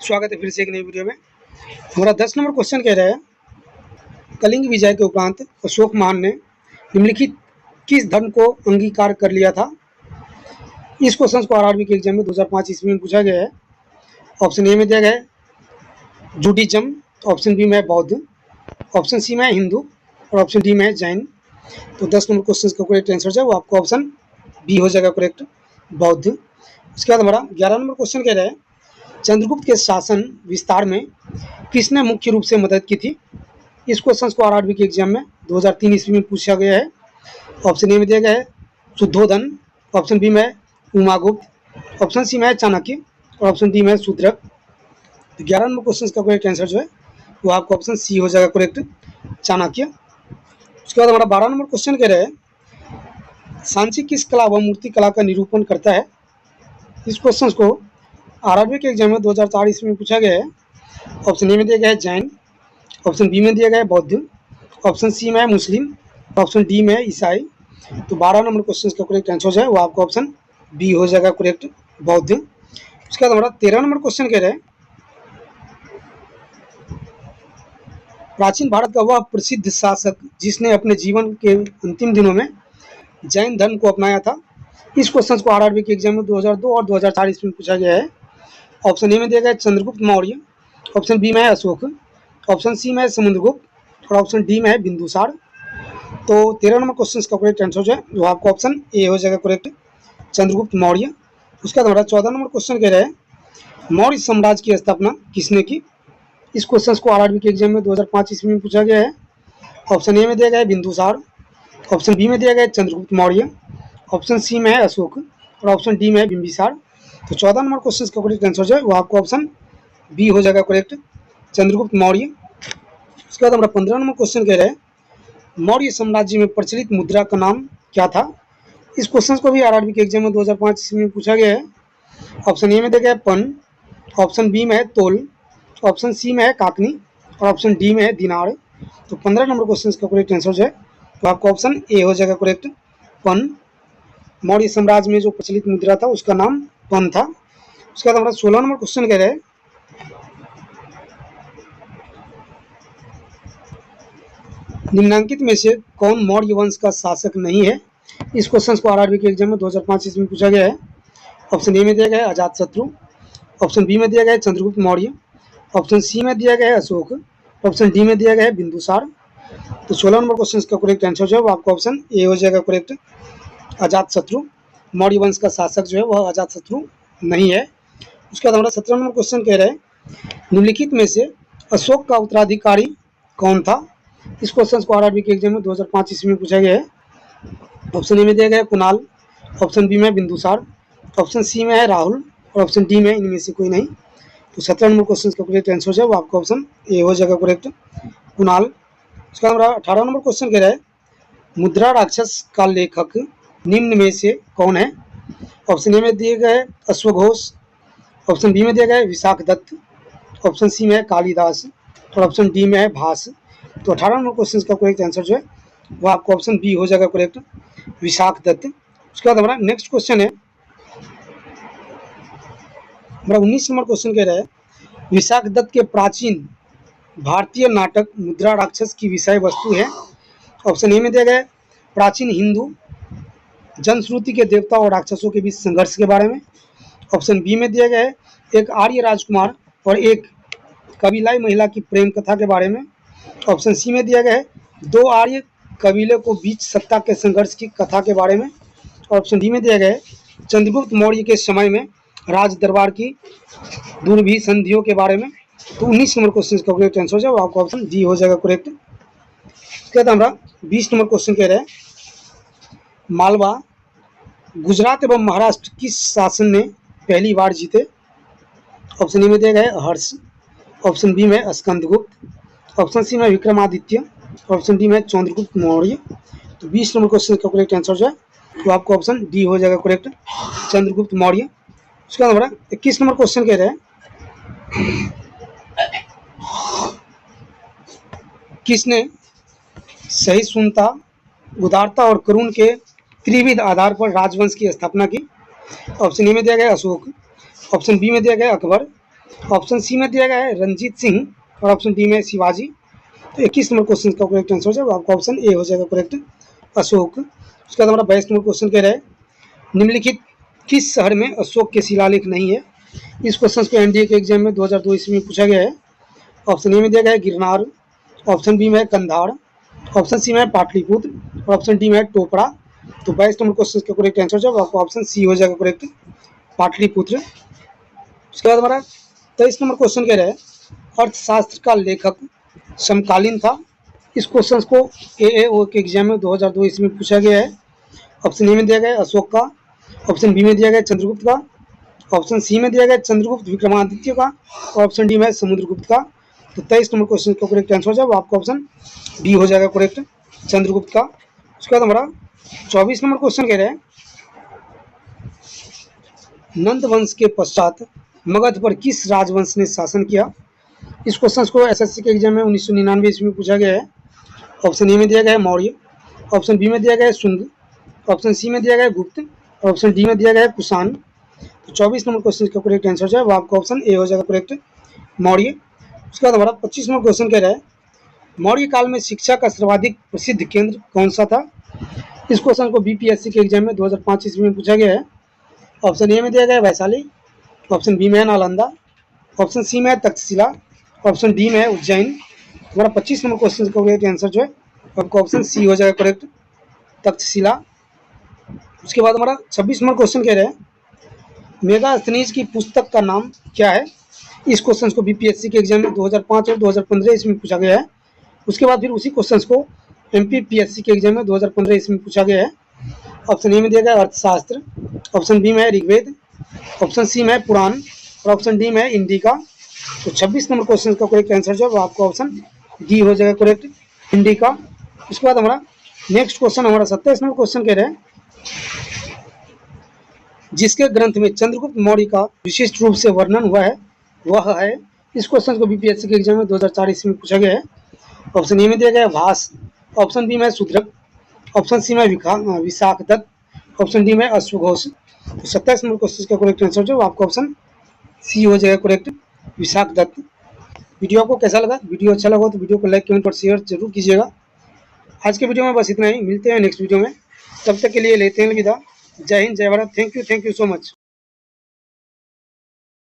स्वागत है फिर से एक नई वीडियो में। हमारा 10 नंबर क्वेश्चन कह रहा है, कलिंग विजय के उपरांत अशोक महान ने निम्नलिखित किस धर्म को अंगीकार कर लिया था। इस क्वेश्चन को आरआरबी के एग्जाम में 2005 ईस्वी में पूछा गया है। ऑप्शन ए में दिया गया है जूडिज्म, ऑप्शन बी में है बौद्ध, ऑप्शन सी में है हिंदू और ऑप्शन डी में है जैन। तो 10 नंबर क्वेश्चन का करेक्ट आंसर जो है वो आपको ऑप्शन बी हो जाएगा करेक्ट, बौद्ध। उसके बाद हमारा 11 नंबर क्वेश्चन कह रहा है, चंद्रगुप्त के शासन विस्तार में किसने मुख्य रूप से मदद की थी। इस क्वेश्चन को आरआरबी के एग्जाम में 2003 ईस्वी में पूछा गया है। ऑप्शन ए में दिया गया है शुद्धोधन, ऑप्शन बी में है उमागुप्त, ऑप्शन सी में है चाणक्य और ऑप्शन डी में है शूद्रक। तो 11 नंबर क्वेश्चन का करेक्ट आंसर जो है वो आपको ऑप्शन सी हो जाएगा करेक्ट, चाणक्य। उसके बाद हमारा 12 नंबर क्वेश्चन कह रहे हैं, सांची किस कला व मूर्ति कला का निरूपण करता है। इस क्वेश्चन को आरआरबी के एग्जाम में 2004 ईस्वी में पूछा गया है। ऑप्शन ए में दिया गया है जैन, ऑप्शन बी में दिया गया है बौद्ध, ऑप्शन सी में है मुस्लिम, ऑप्शन डी में है ईसाई। तो 12 नंबर क्वेश्चन का करेक्ट आंसर जो है वो आपको ऑप्शन बी हो जाएगा करेक्ट, बौद्ध। उसके बाद हमारा 13 नंबर क्वेश्चन कह रहे हैं, प्राचीन भारत का वह प्रसिद्ध शासक जिसने अपने जीवन के अंतिम दिनों में जैन धर्म को अपनाया था। इस क्वेश्चन को आरआरबी के एग्जाम में 2002 और 2004 ईस्वी में पूछा गया है। ऑप्शन ए में दिया गया है चंद्रगुप्त मौर्य, ऑप्शन बी में है अशोक, ऑप्शन सी में है समुद्रगुप्त और ऑप्शन डी में है बिंदुसार। तो 13 नंबर क्वेश्चन का करेक्ट आंसर जो है वो आपको ऑप्शन ए हो जाएगा करेक्ट, चंद्रगुप्त मौर्य। उसके बाद हमारा 14 नंबर क्वेश्चन कह रहे हैं, मौर्य साम्राज्य की स्थापना किसने की। इस क्वेश्चन को आरआरबी के एग्जाम में 2005 ईस्वी में पूछा गया है। ऑप्शन ए में दिया गया है बिंदुसार, ऑप्शन बी में दिया गया है चंद्रगुप्त मौर्य, ऑप्शन सी में है अशोक और ऑप्शन डी में है बिंबिसार। तो 14 नंबर क्वेश्चन का करेक्ट आंसर जो है वो आपको ऑप्शन बी हो जाएगा करेक्ट, चंद्रगुप्त मौर्य। उसके बाद हमारा 15 नंबर क्वेश्चन कह रहे हैं, मौर्य साम्राज्य में प्रचलित मुद्रा का नाम क्या था। इस क्वेश्चन को भी आरआरबी के एग्जाम में 2005 ईस्वी में पूछा गया है। ऑप्शन ए में दिया गया है पन, ऑप्शन बी में है तोल, ऑप्शन सी में है काकनी और ऑप्शन डी में है दिनार। तो 15 नंबर क्वेश्चन का करेक्ट आंसर जो है तो आपको ऑप्शन ए हो जाएगा करेक्ट, पन। मौर्य साम्राज्य में जो प्रचलित मुद्रा था उसका नाम पन था। उसके बाद हमारा 16 नंबर क्वेश्चन कह रहे हैं, निम्नांकित में से कौन मौर्य वंश का शासक नहीं है। इस क्वेश्चन को आरआरबी के एग्जाम में 2005 ईस्वी में पूछा गया है। ऑप्शन ए में दिया गया है अजातशत्रु, ऑप्शन बी में दिया गया है चंद्रगुप्त मौर्य, ऑप्शन सी में दिया गया है अशोक, ऑप्शन डी में दिया गया है बिंदुसार। तो 16 नंबर क्वेश्चन का करेक्ट आंसर जो है वो आपको ऑप्शन ए हो जाएगा करेक्ट, अजातशत्रु। मौर्य वंश का शासक जो है वह अजातशत्रु नहीं है। उसके बाद हमारा 17 नंबर क्वेश्चन कह रहे हैं, निम्नलिखित में से अशोक का उत्तराधिकारी कौन था। इस क्वेश्चन को आरआरबी के एग्जाम में 2005 ईस्वी में पूछा गया है। ऑप्शन ए में दिया गया है कुणाल, ऑप्शन बी में बिंदुसार, ऑप्शन सी में है राहुल और ऑप्शन डी में इनमें से कोई नहीं। तो 17 नंबर क्वेश्चन का करेक्ट आंसर जो है वो आपका ऑप्शन ए हो जाएगा करेक्ट, कुणाल। उसका हमारा 18 नंबर क्वेश्चन कह रहा है, मुद्रा राक्षस का लेखक निम्न में से कौन है। ऑप्शन ए में दिए गए अश्वघोष, ऑप्शन बी में दिया गया है विशाख दत्त, ऑप्शन सी में है कालिदास और ऑप्शन डी में है भास। तो 18 नंबर क्वेश्चन का करेक्ट आंसर जो है वो आपको ऑप्शन बी हो जाएगा करेक्ट, विशाख दत्त। उसके बाद हमारा नेक्स्ट क्वेश्चन है, हमारा 19 नंबर क्वेश्चन कह रहा है, विशाख दत्त के प्राचीन भारतीय नाटक मुद्रा राक्षस की विषय वस्तु है। ऑप्शन ए में दिया गया है प्राचीन हिंदू जनश्रुति के देवता और राक्षसों के बीच संघर्ष के बारे में, ऑप्शन बी में दिया गया है एक आर्य राजकुमार और एक कबीलाई महिला की प्रेम कथा के बारे में, ऑप्शन सी में दिया गया है दो आर्य कबीले को बीच सत्ता के संघर्ष की कथा के बारे में, ऑप्शन डी में दिया गया है चंद्रगुप्त मौर्य के समय में राज दरबार की दुर्भी संधियों के बारे में। तो 19 नंबर क्वेश्चन का करेक्ट आंसर जो है आपको ऑप्शन डी हो जाएगा करेक्ट। उसके बाद हमारा 20 नंबर क्वेश्चन कह रहे हैं, मालवा, गुजरात एवं महाराष्ट्र किस शासन ने पहली बार जीते। ऑप्शन ए में दिया गया है हर्ष, ऑप्शन बी में स्कंदगुप्त, ऑप्शन सी में विक्रमादित्य, ऑप्शन डी में चंद्रगुप्त मौर्य। तो 20 नंबर क्वेश्चन का करेक्ट आंसर जो है तो आपको ऑप्शन डी हो जाएगा करेक्ट, चंद्रगुप्त मौर्य। उसके बाद हमारा 21 नंबर क्वेश्चन कह रहे हैं, किसने सहिष्णुता, उदारता और करुण के त्रिविध आधार पर राजवंश की स्थापना की। ऑप्शन ए में दिया गया अशोक, ऑप्शन बी में दिया गया अकबर, ऑप्शन सी में दिया गया है रंजीत सिंह और ऑप्शन डी में शिवाजी। तो 21 नंबर क्वेश्चन का करेक्ट आंसर हो जाएगा आपका ऑप्शन ए हो जाएगा करेक्ट, अशोक। उसके बाद हमारा 22 नंबर क्वेश्चन कह रहा है निम्नलिखित किस शहर में अशोक के शिलालेख नहीं है। इस क्वेश्चन को एनडीए के एग्जाम में 2002 ईस्वी में पूछा गया है। ऑप्शन ए में दिया गया है गिरनार, ऑप्शन बी में है कंधार, ऑप्शन सी में है पाटलिपुत्र और ऑप्शन डी में है टोपड़ा। तो 22 नंबर क्वेश्चन का करेक्ट आंसर जब आपको ऑप्शन सी हो जाएगा करेक्ट, पाटलिपुत्र। उसके बाद हमारा 23 नंबर क्वेश्चन कह रहा है अर्थशास्त्र का लेखक समकालीन था। इस क्वेश्चन को एएओ के एग्जाम में 2002 ईस्वी में पूछा गया है। ऑप्शन ए में दिया गया है अशोक का, ऑप्शन बी में दिया गया है चंद्रगुप्त का, ऑप्शन सी में दिया गया है चंद्रगुप्त विक्रमादित्य का और ऑप्शन डी में है समुद्रगुप्त का। तो 23 नंबर क्वेश्चन का करेक्ट आंसर जब आपका ऑप्शन डी हो जाएगा करेक्ट, चंद्रगुप्त का। उसके बाद हमारा 24 नंबर क्वेश्चन कह रहे हैं नंद वंश के पश्चात मगध पर किस राजवंश ने शासन किया। इस क्वेश्चन को एसएससी के एग्जाम में 1999 ईस्वी में पूछा गया है। ऑप्शन ए में दिया गया है मौर्य, ऑप्शन बी में दिया गया है शुंग, ऑप्शन सी में दिया गया है गुप्त और ऑप्शन डी में दिया गया है कुषाण। तो 24 नंबर क्वेश्चन का करेक्ट आंसर जो है वो आपका ऑप्शन ए हो जाएगा करेक्ट, मौर्य। उसके बाद हमारा 25 नंबर क्वेश्चन कह रहा है मौर्य काल में शिक्षा का सर्वाधिक प्रसिद्ध केंद्र कौन सा था। इस क्वेश्चन को बीपीएससी के एग्जाम में 2005 ईस्वी में पूछा गया है। ऑप्शन ए में दिया गया है वैशाली, ऑप्शन बी में है नालंदा, ऑप्शन सी में है तक्षशिला, ऑप्शन डी में है उज्जैन। हमारा 25 नंबर क्वेश्चन का करेक्ट आंसर जो है आपका ऑप्शन सी हो जाएगा करेक्ट, तक्षशिला। उसके बाद हमारा 26 नंबर क्वेश्चन कह रहे हैं मेगास्थनीज की पुस्तक का नाम क्या है। इस क्वेश्चन को बीपीएससी के एग्जाम में 2005 और 2015 ईस्वी में पूछा गया है। उसके बाद फिर उसी क्वेश्चन को एमपीपीएससी के एग्जाम में 2015 ईस्वी में पूछा गया है। ऑप्शन ए में दिया गया अर्थशास्त्र, ऑप्शन बी में है ऋग्वेद, ऑप्शन सी में है पुराण और ऑप्शन डी में है इंडिका। तो 26 नंबर क्वेश्चन का करेक्ट आंसर जो है आपका ऑप्शन डी हो जाएगा करेक्ट, इंडिका। उसके बाद हमारा नेक्स्ट क्वेश्चन हमारा 27 नंबर क्वेश्चन कह रहे हैं जिसके ग्रंथ में चंद्रगुप्त मौर्य का विशिष्ट रूप से वर्णन हुआ है वह है। इस क्वेश्चन को बीपीएससी के एग्जाम में 2004 ईस्वी में पूछा गया है। ऑप्शन ए में दिया गया है भास, ऑप्शन बी में शूद्रक, ऑप्शन सी में विशाखदत्त, ऑप्शन डी में अश्वघोष। तो 27 नंबर क्वेश्चन का करेक्ट आंसर जो आपका ऑप्शन सी हो जाएगा करेक्ट, विशाखदत्त। वीडियो आपको कैसा लगा, वीडियो अच्छा लगा तो वीडियो को लाइक कमेंट और शेयर जरूर कीजिएगा। आज के वीडियो में बस इतना ही, मिलते हैं नेक्स्ट वीडियो में, तब तक के लिए लेते हैं अलविदा। जय हिंद, जय Bharat, thank you so much.